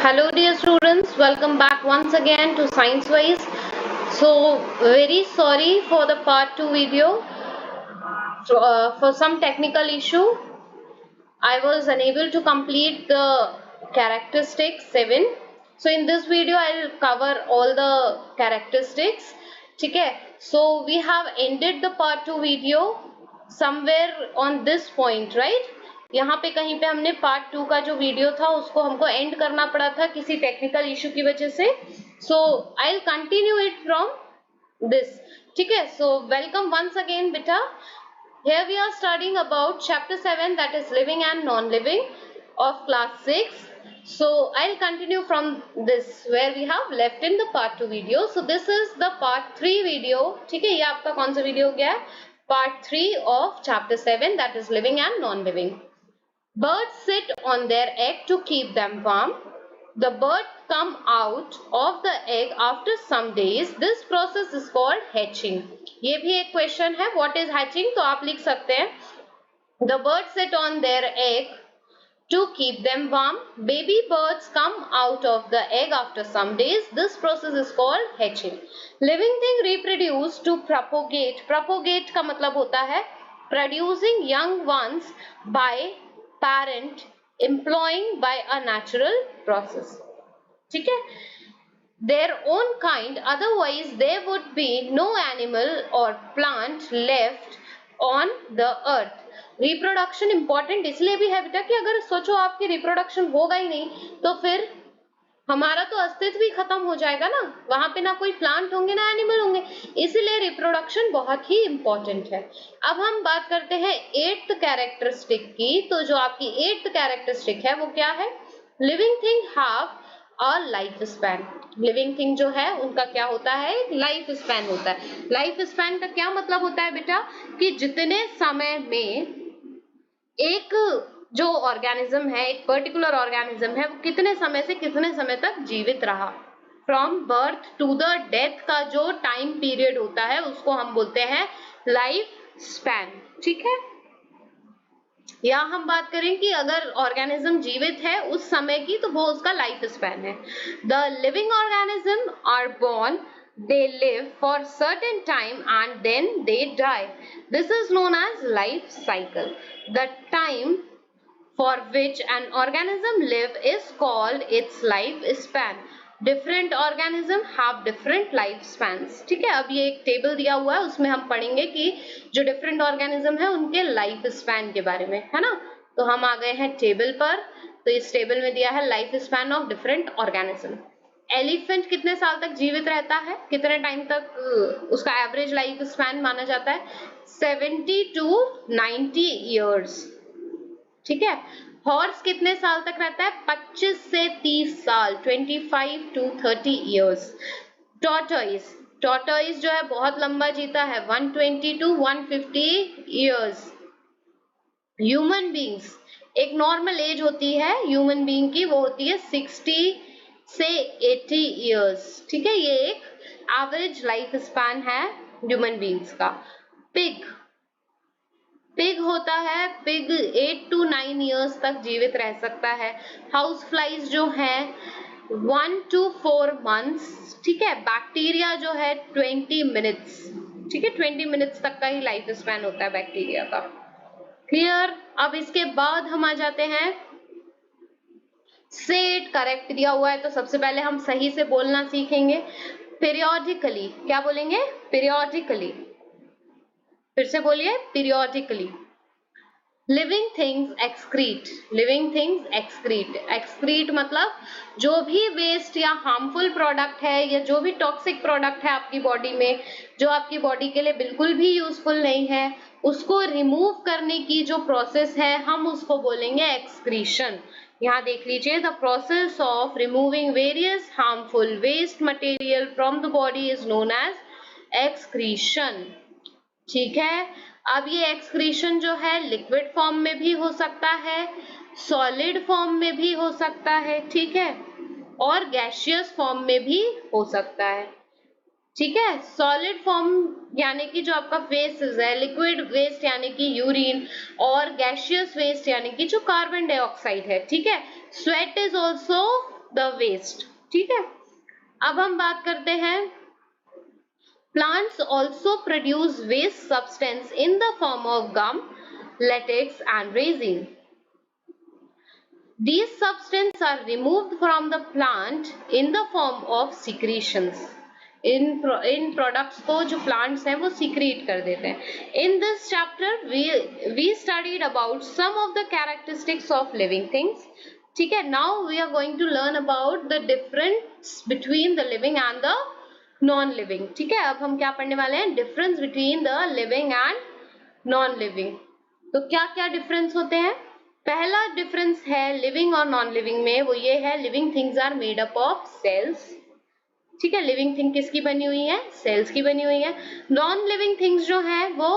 Hello dear students, welcome back once again to Science Wise. So very sorry for the part 2 video. For some technical issue, I was unable to complete the characteristics 7. So in this video, I'll cover all the characteristics. Okay, so we have ended the part 2 video somewhere on this point, right? यहाँ पे कहीं पे हमने part 2 का जो video था उसको हमको एंड करना पड़ा था किसी टेक्निकल इशू की वजह से. So I will continue it from this. ठीक है, सो वेलकम वंस अगेन बेटा. Here we are studying about chapter 7, that is living and non-living of class 6. So I'll continue from this where we have left in the part 2 video. So this is the part 3 video. ठीक है, ये आपका कौन सा video हो गया? Part 3 of chapter 7, that is living and non-living. Birds sit on their egg to keep them warm. The bird come out of the egg after some days. This process is called hatching. ये भी एक question है, what is hatching? तो आप लिख सकते हैं the birds sit on their egg to keep them warm. Baby birds come out of the egg after some days. This process is called hatching. Living thing reproduce to propagate. Propagate का मतलब होता है producing young ones by parent employing by a natural process. ठीक है, their own kind, otherwise there would be no animal or plant left on the earth. Reproduction important इसलिए भी है बेटा कि अगर सोचो आपकी रिप्रोडक्शन होगा ही नहीं तो फिर हमारा तो अस्तित्व ही खत्म हो जाएगा ना. वहां पे ना कोई प्लांट होंगे ना एनिमल होंगे, इसलिए रिप्रोडक्शन बहुत ही इंपॉर्टेंट है. अब हम बात करते हैं 8th कैरेक्टरिस्टिक की. तो जो आपकी 8th कैरेक्टरिस्टिक है वो क्या है? Living thing have a life span. Living thing जो है उनका क्या होता है? लाइफ स्पैन होता है. लाइफ स्पैन का क्या मतलब होता है बेटा? कि जितने समय में एक जो ऑर्गेनिज्म है, एक पर्टिकुलर ऑर्गेनिज्म है, वो कितने समय से कितने समय तक जीवित रहा. From birth to the death का जो टाइम पीरियड होता है उसको हम बोलते हैं लाइफ स्पैन. ठीक है, या हम बात करें कि अगर ऑर्गेनिज्म जीवित है उस समय की तो वो उसका लाइफ स्पैन है. The living organism are born, they live for certain time and then they die. This is known as life cycle. The time for which an organism live is called its life span. Different organism have different life spans. ठीक है, अब ये एक table दिया हुआ है, उसमें हम पढ़ेंगे कि जो डिफरेंट ऑर्गेनिज्म है उनके लाइफ स्पैन के बारे में, है ना. तो हम आ गए हैं टेबल पर. तो इस टेबल में दिया है life span of different organism. Elephant कितने साल तक जीवित रहता है, कितने टाइम तक उसका एवरेज लाइफ स्पैन माना जाता है? 70 to 90 years. ठीक है. हॉर्स कितने साल तक रहता है? 25 से 30 साल, 25 to 30 years. टॉर्टोइज जो है बहुत लंबा जीता है, 120 to 150 years. ह्यूमन बींग्स, एक नॉर्मल एज होती है ह्यूमन बींग की, वो होती है 60 से 80 years. ठीक है, ये एक एवरेज लाइफ स्पैन है ह्यूमन बींग्स का. पिग होता है, पिग 8 to 9 years तक जीवित रह सकता है. हाउस फ्लाइज जो है 1 to 4 months. ठीक है, बैक्टीरिया जो है 20 minutes. ठीक है, 20 minutes तक का ही लाइफ स्पैन होता है बैक्टीरिया का. क्लियर. अब इसके बाद हम आ जाते हैं सेट. करेक्ट दिया हुआ है तो सबसे पहले हम सही से बोलना सीखेंगे. पीरियोडिकली, क्या बोलेंगे? पीरियोडिकली. फिर से बोलिए, periodically. Living things excrete. Living things excrete. Excrete मतलब जो भी वेस्ट या हार्मफुल प्रोडक्ट है या जो भी टॉक्सिक प्रोडक्ट है आपकी बॉडी में, जो आपकी बॉडी के लिए बिल्कुल भी यूजफुल नहीं है, उसको रिमूव करने की जो प्रोसेस है हम उसको बोलेंगे एक्सक्रीशन. यहाँ देख लीजिए, the process of removing various harmful waste material from the body is known as excretion. ठीक है, अब ये एक्सक्रीशन जो है लिक्विड फॉर्म में भी हो सकता है, सॉलिड फॉर्म में भी हो सकता है, ठीक है, और गैसियस फॉर्म में भी हो सकता है. ठीक है, सॉलिड फॉर्म यानी कि जो आपका वेस्ट है, लिक्विड वेस्ट यानी कि यूरिन, और गैसियस वेस्ट यानी कि जो कार्बन डाइऑक्साइड है. ठीक है, sweat is also the waste. ठीक है, अब हम बात करते हैं plants also produce waste substance in the form of gum, latex and resin. These substances are removed from the plant in the form of secretions. इन प्रोडक्ट्स को जो प्लांट्स हैं वो सीक्रेट कर देते हैं। In this chapter we studied about some of the characteristics of living things. ठीक है, now we are going to learn about the difference between the living and the non living. ठीक है, अब हम क्या पढ़ने वाले हैं, difference between the living and non living. तो क्या क्या डिफरेंस होते हैं? पहला डिफरेंस है लिविंग और नॉन लिविंग में, वो ये है living things are made up of cells. ठीक है, लिविंग थिंग किसकी बनी हुई है? सेल्स की बनी हुई है। नॉन लिविंग थिंग्स जो है वो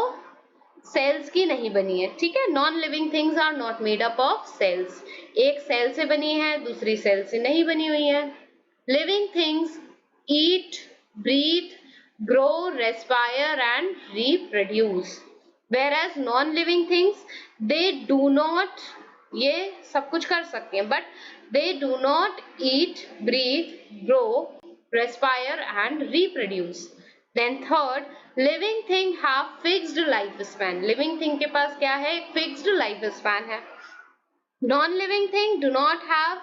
सेल्स की नहीं बनी है। ठीक है, non living things are not made up of cells. एक सेल से बनी है, दूसरी सेल से नहीं बनी हुई है। Living things eat, breathe, grow, respire and reproduce, whereas non living things they do not, ये सब कुछ कर सकते हैं but they do not eat, breathe, grow, respire and reproduce. Then third, living thing have fixed life span. living thing के पास क्या है? एक fixed life span है। non living thing do not have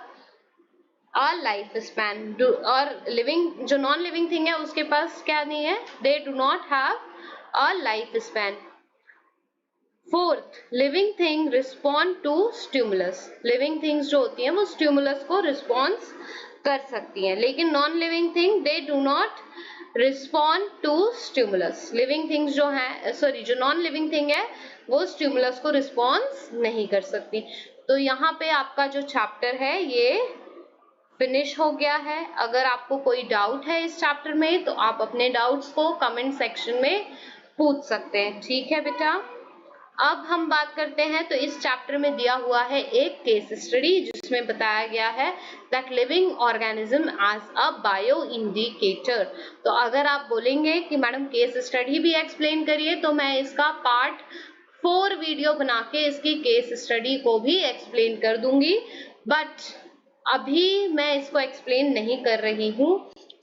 a life span, और living जो non living thing है उसके पास क्या नहीं है? they do not have a life span. Fourth, living thing respond to stimulus. Living things जो होती हैं वो स्टिमुलस को रिस्पॉन्स कर सकती हैं, लेकिन non living thing they do not respond to stimulus. Living things जो है जो नॉन लिविंग थिंग है वो स्टिमुलस को रिस्पॉन्स नहीं कर सकती। तो यहाँ पे आपका जो चैप्टर है ये फिनिश हो गया है। अगर आपको कोई डाउट है इस चैप्टर में तो आप अपने डाउट्स को कमेंट सेक्शन में पूछ सकते हैं। ठीक है बेटा, अब हम बात करते हैं तो इस चैप्टर में दिया हुआ है एक केस स्टडी जिसमें बताया गया है that living organism as a bio indicator. तो अगर आप बोलेंगे कि मैडम केस स्टडी भी एक्सप्लेन करिए तो मैं इसका पार्ट 4 वीडियो बना के इसकी केस स्टडी को भी एक्सप्लेन कर दूंगी, बट अभी मैं इसको एक्सप्लेन नहीं कर रही हूँ।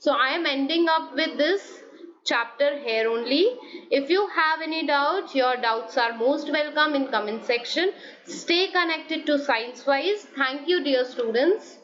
So I am ending up with this chapter here only. If you have any doubt, your doubts are most welcome in comment section. Stay connected to ScienceWise. Thank you dear students.